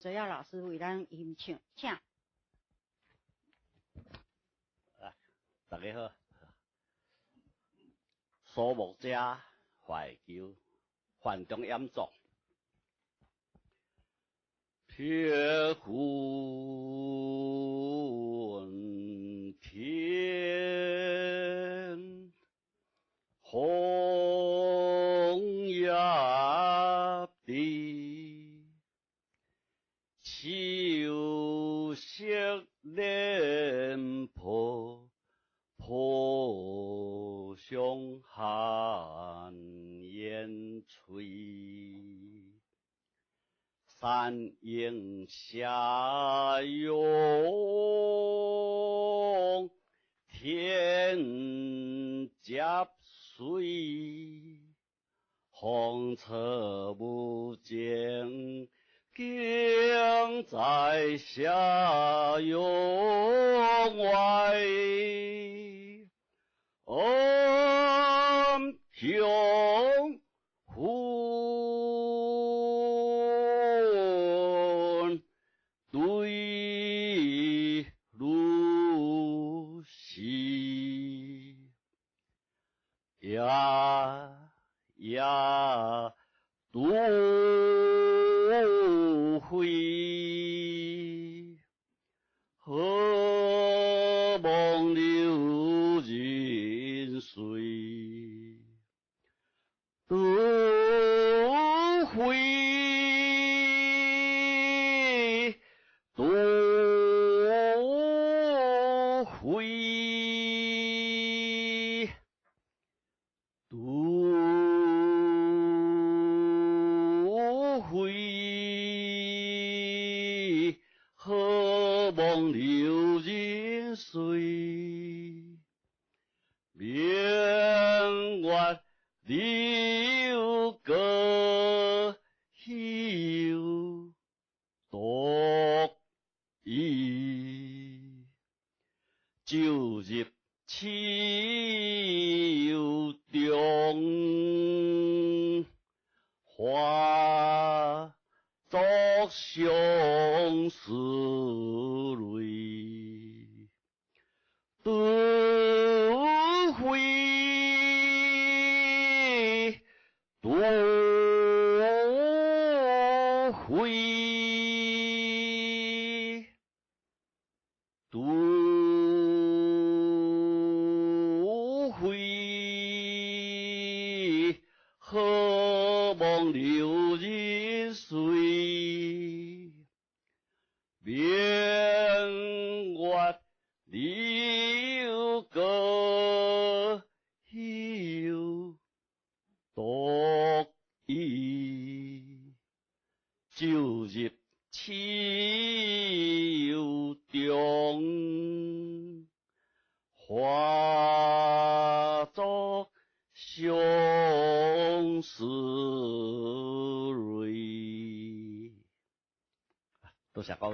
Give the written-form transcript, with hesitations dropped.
周耀老师为咱吟唱，请。大家好，苏木者怀旧，患中严重，铁昏天，红叶地，秋色连破。破霜寒烟吹，山映霞涌，天夹水，红尘不见，竟在下涌外。雄浑对如西，呀都会何梦流人水，都会都会都会何梦流人水，明月流歌休独倚，酒入秋中，花作相思泪，都会都会都会何梦流人水，明月流歌休独倚，酒入秋中，花作相思泪。多谢各位。